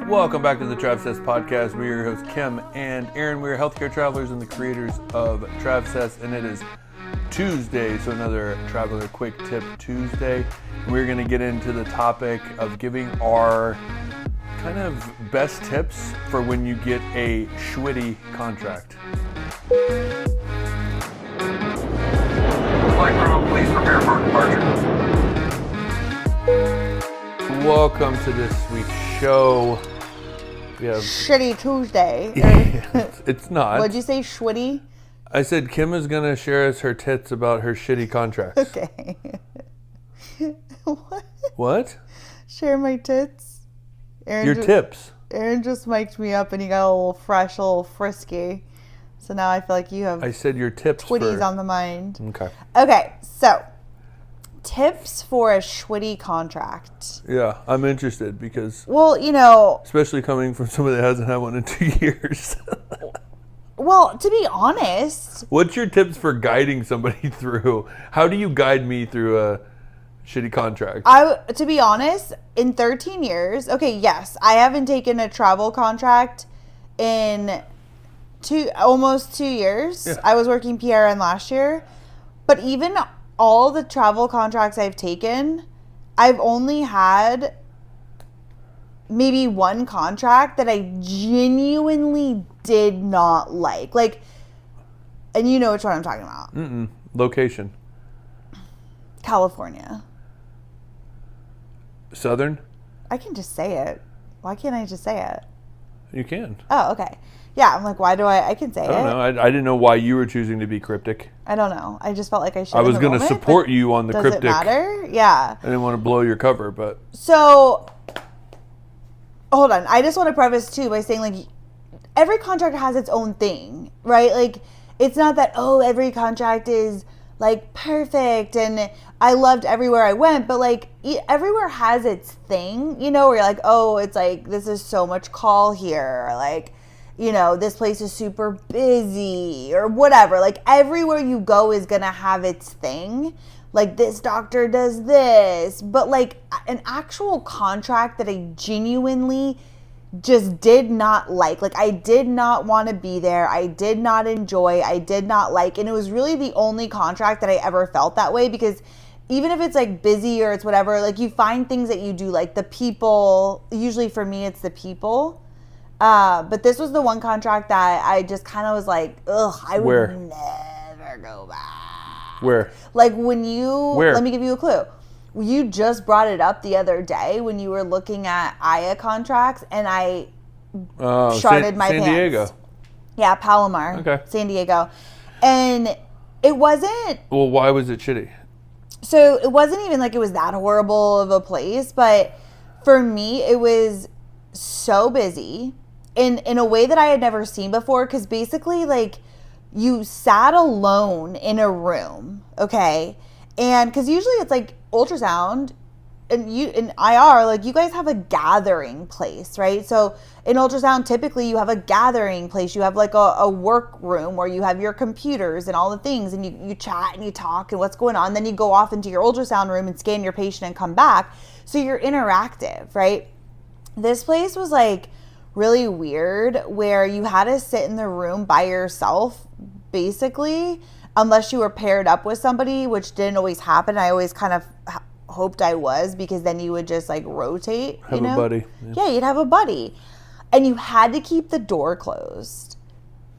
Welcome back to the Travsessed podcast. We are your hosts, Kim and Aaron. We are healthcare travelers and the creators of Travsessed, and it is Tuesday, so another Traveler Quick Tip Tuesday. And we're going to get into the topic of giving our kind of best tips for when you get a schwitty contract. Flight crew, please prepare for departure. Welcome to this week's show. We have Shitty Tuesday. It's not. What'd you say, schwitty? I said Kim is going to share us her tits about her shitty contracts. Okay. What? Share my tits? Your tips. Aaron just mic'd me up and he got a little fresh, a little frisky. So now I feel like you have I said your tips twitties on the mind. Okay. Okay, so tips for a schwitty contract. Yeah, I'm interested because... Well, you know... Especially coming from somebody that hasn't had one in 2 years. Well, to be honest... What's your tips for guiding somebody through? How do you guide me through a shitty contract? To be honest, in 13 years... Okay, yes, I haven't taken a travel contract in almost 2 years. Yeah. I was working PRN last year. But even all the travel contracts I've taken, I've only had maybe one contract that I genuinely did not like. Like, and you know which one I'm talking about. Location. California. Southern? I can just say it. Why can't I just say it? You can. Oh, okay. Yeah, I'm like, why do I can say it. I don't know. I didn't know why you were choosing to be cryptic. I don't know. I just felt like I should. I was going to support you on the cryptic. Does it matter? Yeah. I didn't want to blow your cover, but... So, hold on. I just want to preface, too, by saying, like, every contract has its own thing, right? Like, it's not that, every contract is, like, perfect and I loved everywhere I went, but, like, everywhere has its thing, you know, where you're like, it's like, this is so much call here, or like, you know, this place is super busy or whatever. Like, everywhere you go is going to have its thing. Like, this doctor does this. But, like, an actual contract that I genuinely just did not like. Like, I did not want to be there. I did not enjoy. I did not like. And it was really the only contract that I ever felt that way, because even if it's, like, busy or it's whatever, like, you find things that you do, like the people. Usually for me, it's the people. But this was the one contract that I just kind of was like, I would never go back. Where? Like when you, Where? Let me give you a clue. You just brought it up the other day when you were looking at Aya contracts, and I sharted my pants. San Diego. Yeah, Palomar. Okay. San Diego. And it wasn't. Well, why was it shitty? So it wasn't even like it was that horrible of a place, but for me, it was so busy. In a way that I had never seen before, because basically, like, you sat alone in a room, okay? And because usually it's like ultrasound and in IR, like, you guys have a gathering place, right? So in ultrasound, typically you have a gathering place. You have like a work room where you have your computers and all the things, and you chat and you talk and what's going on. Then you go off into your ultrasound room and scan your patient and come back. So you're interactive, right? This place was like really weird, where you had to sit in the room by yourself, basically, unless you were paired up with somebody, which didn't always happen. I always kind of hoped I was, because then you would just like rotate. Have a buddy. Yeah, you'd have a buddy. And you had to keep the door closed.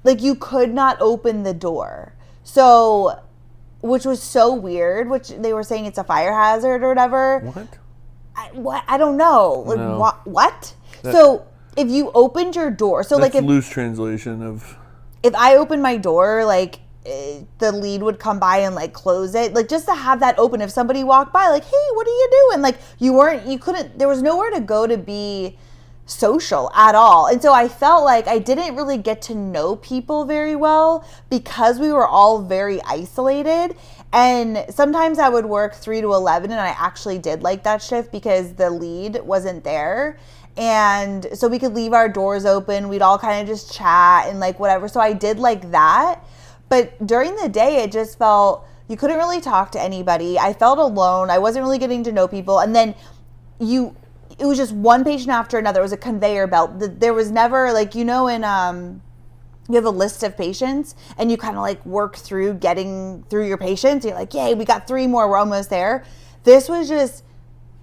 Like, you could not open the door. So, which was so weird, which they were saying it's a fire hazard or whatever. What? I don't know. Like, No. What? So if you opened your door, so that's like, loose translation of. If I opened my door, like, the lead would come by and like close it, like, just to have that open. If somebody walked by, like, hey, what are you doing? Like, you couldn't. There was nowhere to go to be social at all. And so I felt like I didn't really get to know people very well, because we were all very isolated. And sometimes I would work 3 to 11, and I actually did like that shift because the lead wasn't there. And so we could leave our doors open. We'd all kind of just chat and like whatever. So I did like that. But during the day, it just felt, you couldn't really talk to anybody. I felt alone. I wasn't really getting to know people. And then it was just one patient after another. It was a conveyor belt. There was never, like, in you have a list of patients and you kind of like work through getting through your patients. You're like, yay, we got 3 more. We're almost there. This was just,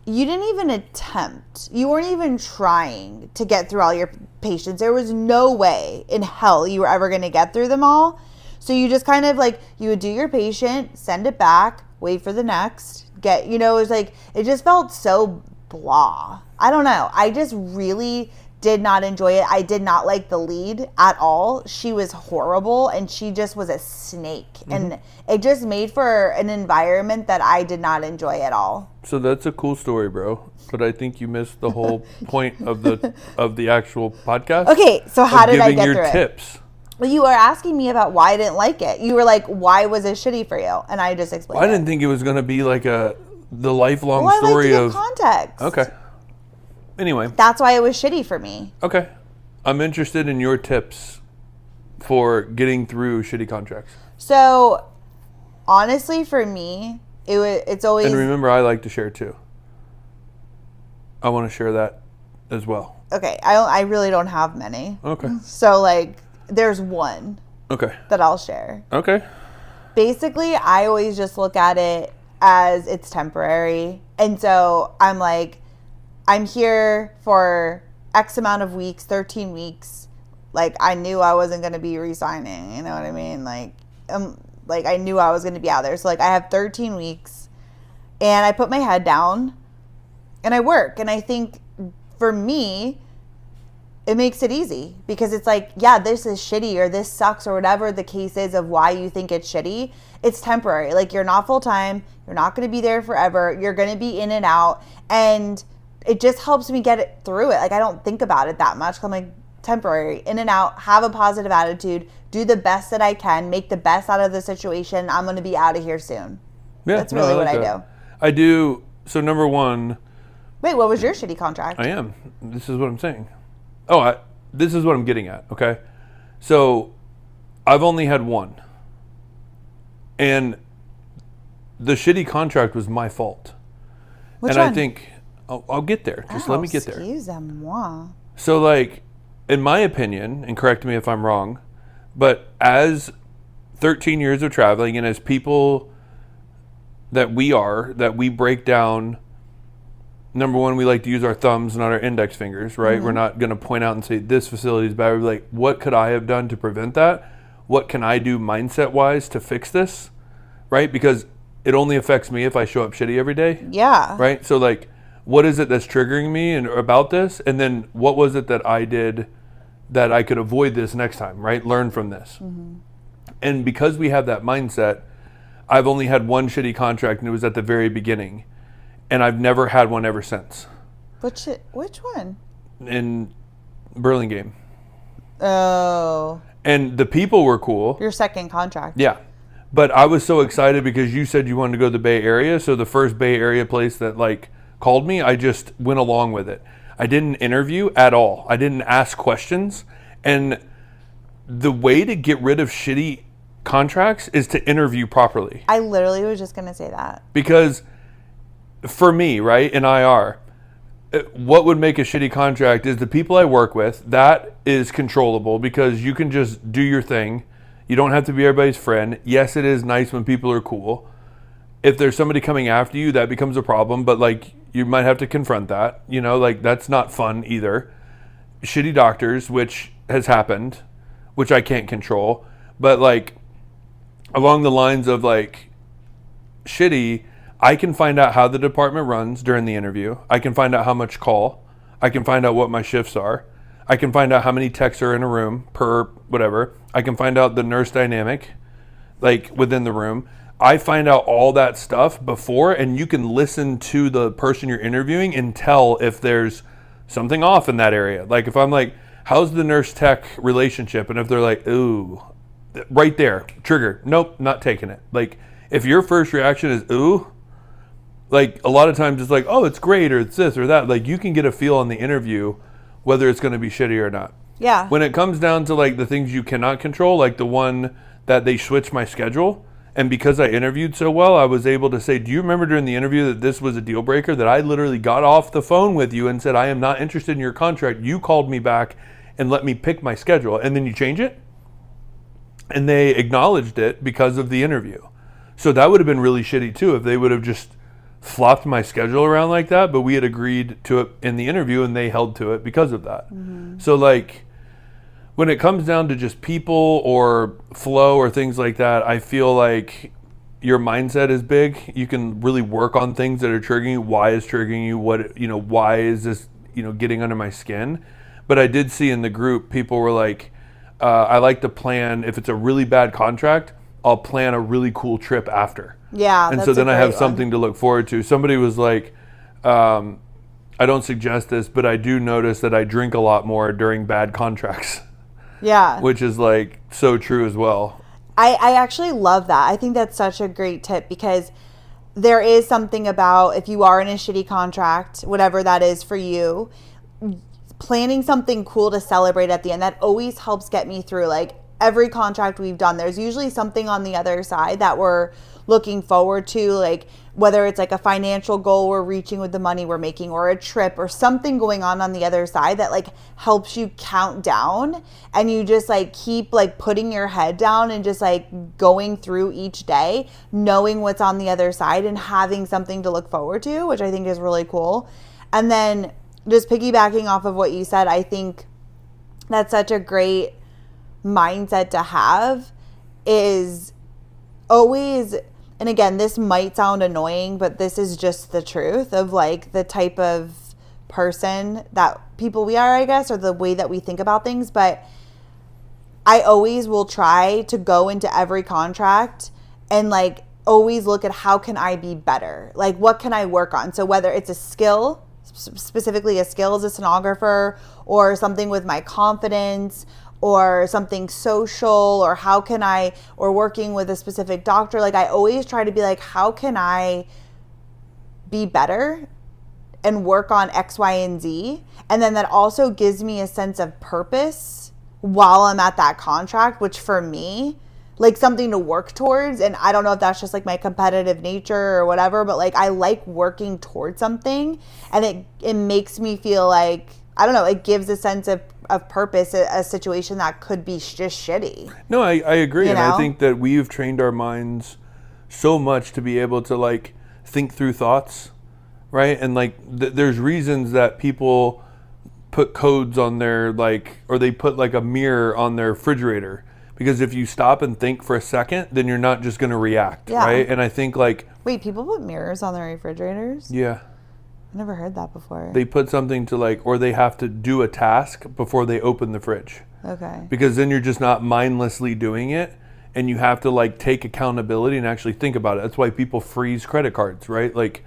you didn't even attempt. You weren't even trying to get through all your patients. There was no way in hell you were ever going to get through them all. So you just kind of like, you would do your patient, send it back, wait for the next, it was like, it just felt so blah. I don't know. I just really did not enjoy it. I did not like the lead at all. She was horrible and she just was a snake. Mm-hmm. And it just made for an environment that I did not enjoy at all. So that's a cool story, bro. But I think you missed the whole point of the actual podcast. Okay, so how did I get through it? Giving your tips. Well, you were asking me about why I didn't like it. You were like, why was it shitty for you? And I just explained I didn't think it was going to be like the lifelong story of context. Okay. Anyway. That's why it was shitty for me. Okay. I'm interested in your tips for getting through shitty contracts. So, honestly, for me, it's always... And remember, I like to share too. I want to share that as well. Okay. I really don't have many. Okay. So, like, there's one. Okay. That I'll share. Okay. Basically, I always just look at it as it's temporary. And so, I'm like... I'm here for X amount of weeks, 13 weeks. Like, I knew I wasn't going to be re-signing. You know what I mean? Like, I knew I was going to be out there. So, like, I have 13 weeks. And I put my head down. And I work. And I think, for me, it makes it easy. Because it's like, yeah, this is shitty. Or this sucks. Or whatever the case is of why you think it's shitty. It's temporary. Like, you're not full-time. You're not going to be there forever. You're going to be in and out. And... it just helps me get it through it. Like, I don't think about it that much. I'm like, temporary, in and out, have a positive attitude, do the best that I can, make the best out of the situation. I'm going to be out of here soon. Yeah, that's really what I do. I do. So, number one. Wait, what was your shitty contract? I am. This is what I'm saying. This is what I'm getting at, okay? So, I've only had one. And the shitty contract was my fault. Which one? I think... I'll get there. Just let me get there. Excusez-moi. So, like, in my opinion, and correct me if I'm wrong, but as 13 years of traveling and as people that we break down, number one, we like to use our thumbs, not our index fingers, right? Mm-hmm. We're not going to point out and say, this facility is bad. We're like, what could I have done to prevent that? What can I do mindset-wise to fix this, right? Because it only affects me if I show up shitty every day. Yeah. Right? So, like, what is it that's triggering me and about this? And then what was it that I did that I could avoid this next time, right? Learn from this. Mm-hmm. And because we have that mindset, I've only had one shitty contract, and it was at the very beginning. And I've never had one ever since. Which one? In Burlingame. Oh. And the people were cool. Your second contract. Yeah. But I was so excited because you said you wanted to go to the Bay Area. So the first Bay Area place that, like, called me, I just went along with it. I didn't interview at all. I didn't ask questions. And the way to get rid of shitty contracts is to interview properly. I literally was just going to say that. Because for me, right, in IR, what would make a shitty contract is the people I work with. That is controllable because you can just do your thing. You don't have to be everybody's friend. Yes, it is nice when people are cool. If there's somebody coming after you, that becomes a problem. But, like, you might have to confront that. You know, like, that's not fun either. Shitty doctors, which has happened, which I can't control. But, like, along the lines of, like, shitty, I can find out how the department runs during the interview. I can find out how much call. I can find out what my shifts are. I can find out how many techs are in a room per whatever. I can find out the nurse dynamic, like, within the room. I find out all that stuff before, and you can listen to the person you're interviewing and tell if there's something off in that area. Like, if I'm like, how's the nurse tech relationship? And if they're like, ooh, right there, trigger. Nope, not taking it. Like, if your first reaction is, ooh, like, a lot of times it's like, oh, it's great, or it's this or that. Like, you can get a feel on the interview whether it's going to be shitty or not. Yeah. When it comes down to, like, the things you cannot control, like the one that they switched my schedule, And because I interviewed so well, I was able to say, do you remember during the interview that this was a deal breaker? That I literally got off the phone with you and said, I am not interested in your contract. You called me back and let me pick my schedule. And then you change it? And they acknowledged it because of the interview. So that would have been really shitty too if they would have just flopped my schedule around like that. But we had agreed to it in the interview and they held to it because of that. Mm-hmm. So like, when it comes down to just people or flow or things like that, I feel like your mindset is big. You can really work on things that are triggering you. Why is triggering you? Why is this, getting under my skin? But I did see in the group, people were like, I like to plan, if it's a really bad contract, I'll plan a really cool trip after. Yeah. And so then I have something to look forward to. Somebody was like, I don't suggest this, but I do notice that I drink a lot more during bad contracts. Yeah. Which is like so true as well. I actually love that. I think that's such a great tip because there is something about if you are in a shitty contract, whatever that is for you, planning something cool to celebrate at the end, that always helps get me through. Like every contract we've done, there's usually something on the other side that we're looking forward to, like whether it's like a financial goal we're reaching with the money we're making or a trip or something going on the other side that like helps you count down, and you just like keep like putting your head down and just like going through each day knowing what's on the other side and having something to look forward to, which I think is really cool. And then just piggybacking off of what you said, I think that's such a great mindset to have, is always, and again, this might sound annoying, but this is just the truth of like the type of person that people we are, I guess, or the way that we think about things. But I always will try to go into every contract and like always look at how can I be better? Like what can I work on? So whether it's a skill, specifically a skill as a sonographer, or something with my confidence, or something social, or how can I, or working with a specific doctor, like I always try to be like, how can I be better and work on X, Y, and Z? And then that also gives me a sense of purpose while I'm at that contract, which for me, like something to work towards. And I don't know if that's just like my competitive nature or whatever, but like I like working towards something, and it makes me feel like, I don't know, it gives a sense of purpose, a situation that could be just shitty. No, I agree. And I think that we've trained our minds so much to be able to like think through thoughts, right? And like there's reasons that people put codes on their like, or they put like a mirror on their refrigerator, because if you stop and think for a second, then you're not just going to react, right? And I think like... Wait, people put mirrors on their refrigerators? Yeah. I never heard that before. They put something to like, or they have to do a task before they open the fridge. Okay. Because then you're just not mindlessly doing it, and you have to like take accountability and actually think about it. That's why people freeze credit cards, right? Like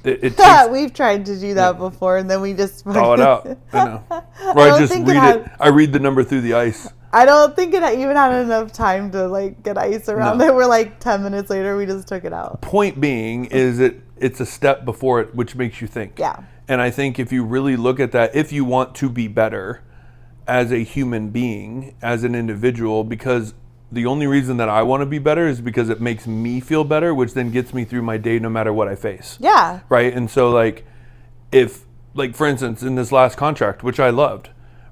it takes, we've tried to do that before, and then we just throw it out. I know. Or I just read it. I read the number through the ice. I don't think it even had enough time to like get ice around it. We're like 10 minutes later, we just took it out. Point being is it's a step before it, which makes you think. Yeah. And I think if you really look at that, if you want to be better as a human being, as an individual, because the only reason that I want to be better is because it makes me feel better, which then gets me through my day no matter what I face. Yeah. Right? And so like, if, like for instance, in this last contract, which I loved,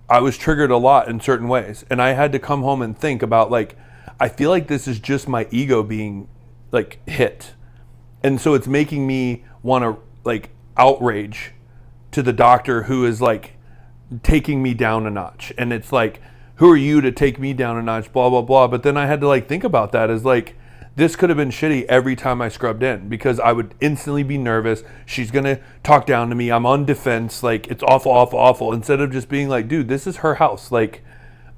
I was triggered a lot in certain ways. And I had to come home and think about like, I feel like this is just my ego being like hit. And so it's making me want to like outrage to the doctor who is like taking me down a notch. And it's like, who are you to take me down a notch, blah, blah, blah. But then I had to like think about that as like, this could have been shitty every time I scrubbed in, because I would instantly be nervous. She's going to talk down to me. I'm on defense. Like, it's awful, awful, awful. Instead of just being like, dude, this is her house. Like,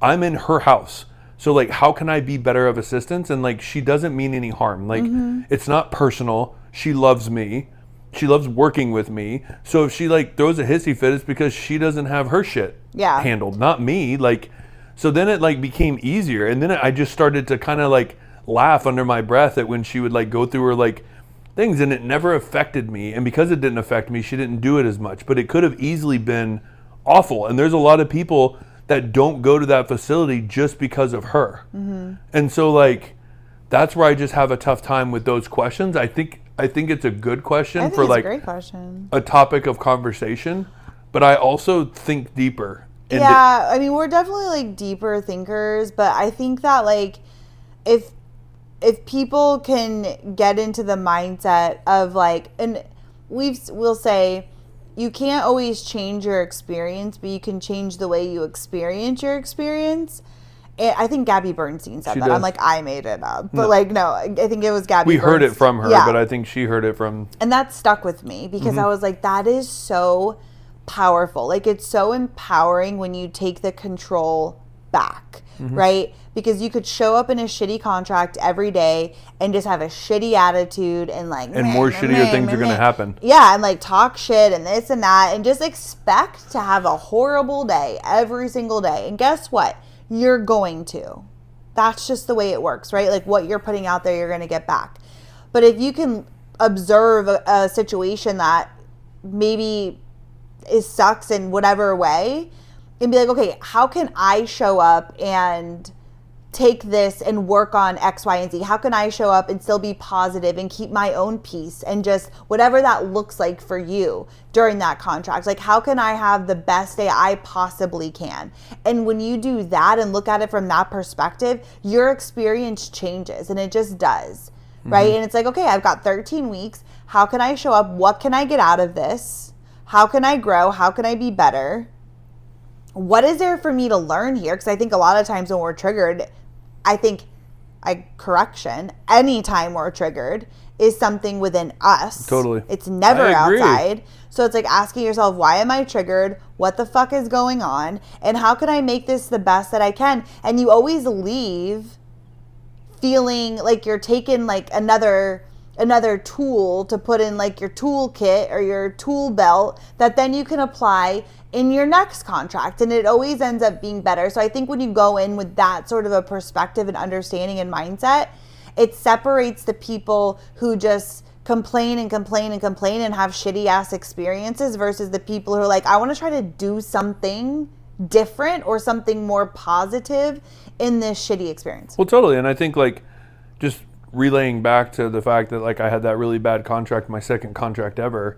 I'm in her house. So, like, how can I be better of assistance? And, like, she doesn't mean any harm. Like, It's not personal. She loves me. She loves working with me. So if she, like, throws a hissy fit, it's because she doesn't have her shit handled, not me. Like, so then it, like, became easier. And then I just started to kind of, like, laugh under my breath at when she would like go through her like things, and it never affected me. And because it didn't affect me, she didn't do it as much, but it could have easily been awful. And there's a lot of people that don't go to that facility just because of her. And so like that's where I just have a tough time with those questions. I think it's a good question for like a great question. A topic of conversation, but I also think deeper. Yeah, I mean, we're definitely like deeper thinkers, but I think that like if people can get into the mindset of like, and we'll say you can't always change your experience, but you can change the way you experience your experience. I think Gabby Bernstein said that. I'm like, I made it up. But like, no, I think it was Gabby We Bernstein. heard it from her, but I think she heard it from... And that stuck with me because I was like, that is so powerful. Like, it's so empowering when you take the control back, right? Because you could show up in a shitty contract every day and just have a shitty attitude and like... And more shittier things are going to happen. Yeah, and like talk shit and this and that and just expect to have a horrible day every single day. And guess what? You're going to. That's just the way it works, right? Like what you're putting out there, you're going to get back. But if you can observe a situation that maybe sucks in whatever way and be like, okay, how can I show up and take this and work on X, Y, and Z? How can I show up and still be positive and keep my own peace and just whatever that looks like for you during that contract? Like, how can I have the best day I possibly can? And when you do that and look at it from that perspective, your experience changes, and it just does, right? And it's like, okay, I've got 13 weeks. How can I show up? What can I get out of this? How can I grow? How can I be better? What is there for me to learn here? Because I think a lot of times when we're triggered, anytime we're triggered is something within us. Totally. It's never outside. So it's like asking yourself, why am I triggered? What the fuck is going on? And how can I make this the best that I can? And you always leave feeling like you're taking like another tool to put in like your toolkit or your tool belt that then you can apply in your next contract, and it always ends up being better. So I think when you go in with that sort of a perspective and understanding and mindset, it separates the people who just complain and complain and complain and have shitty ass experiences versus the people who are like, I want to try to do something different or something more positive in this shitty experience. Well, totally. And I think like just relaying back to the fact that like I had that really bad contract, my second contract ever,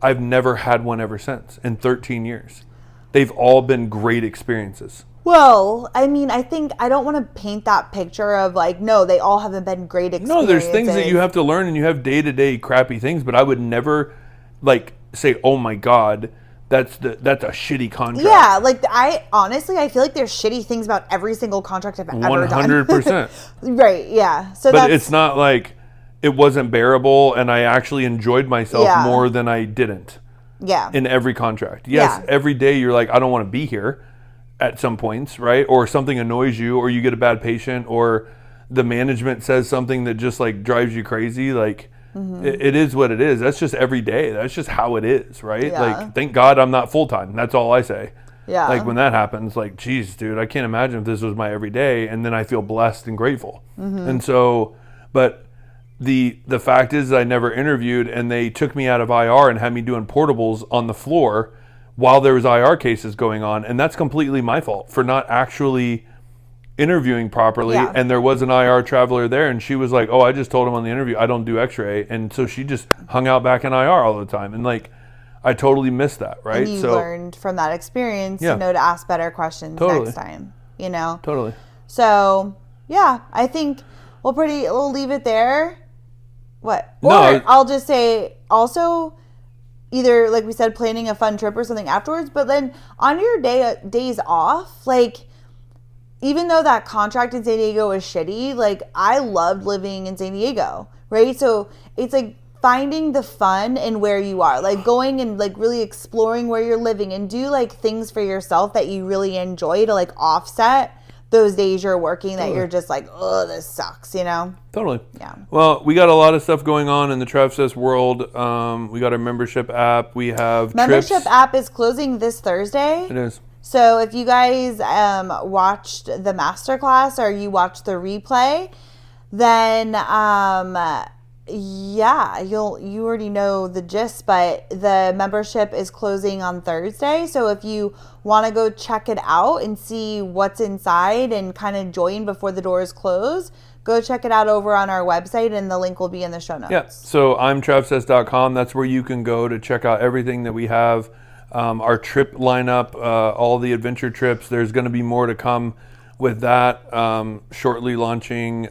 I've never had one ever since in 13 years. They've all been great experiences. Well, I mean, I think I don't want to paint that picture of like, no, they all haven't been great experiences. No, there's things that you have to learn and you have day-to-day crappy things, but I would never like say, oh my God, that's a shitty contract. Yeah, like I feel like there's shitty things about every single contract I've ever done. 100%. Right, yeah. So but it's not like it wasn't bearable and I actually enjoyed myself more than I didn't. Yeah. In every contract. Yes, every day you're like, I don't want to be here at some points, right? Or something annoys you, or you get a bad patient, or the management says something that just like drives you crazy. Like it is what it is. That's just every day. That's just how it is, right? Yeah. Like, thank God I'm not full-time. That's all I say. Yeah. Like when that happens, like, geez, dude, I can't imagine if this was my everyday, and then I feel blessed and grateful. And so, but the fact is I never interviewed, and they took me out of IR and had me doing portables on the floor while there was IR cases going on, and that's completely my fault for not actually interviewing properly. Yeah. And there was an IR traveler there, and she was like, oh, I just told him on the interview I don't do x-ray, and so she just hung out back in IR all the time, and like I totally missed that, right? And you learned from that experience, to ask better questions next time, Totally. So yeah, I think we'll leave it there. What? No, I'll just say also, either like we said, planning a fun trip or something afterwards, but then on your days off, like even though that contract in San Diego was shitty, like I loved living in San Diego, right? So it's like finding the fun in where you are, like going and like really exploring where you're living and do like things for yourself that you really enjoy to like offset those days you're working that you're just like, oh, this sucks, Totally. Yeah. Well, we got a lot of stuff going on in the Travsessed world. We got a membership app. We have membership app is closing this Thursday. It is. So if you guys watched the masterclass or you watched the replay, then you already know the gist, but the membership is closing on Thursday. So if you want to go check it out and see what's inside and kind of join before the doors close, go check it out over on our website, and the link will be in the show notes. Yeah, so I'm Travsessed.com. That's where you can go to check out everything that we have, our trip lineup, all the adventure trips. There's going to be more to come with that, shortly launching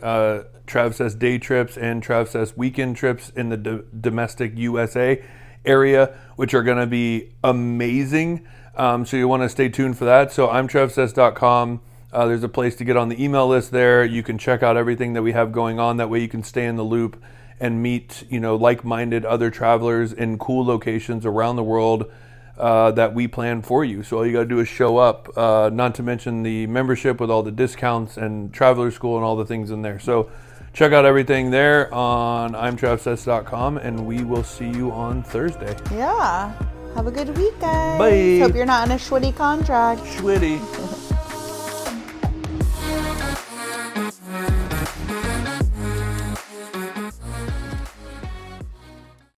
Travsessed day trips and Travsessed weekend trips in the domestic USA area, which are going to be amazing. So you want to stay tuned for that. So I'm Travsessed.com. There's a place to get on the email list there. You can check out everything that we have going on. That way you can stay in the loop and meet, like-minded other travelers in cool locations around the world that we plan for you. So all you got to do is show up, not to mention the membership with all the discounts and traveler school and all the things in there. So check out everything there on imtravsessed.com, and we will see you on Thursday. Yeah. Have a good week, guys. Bye. Hope you're not in a shitty contract. Schwitty.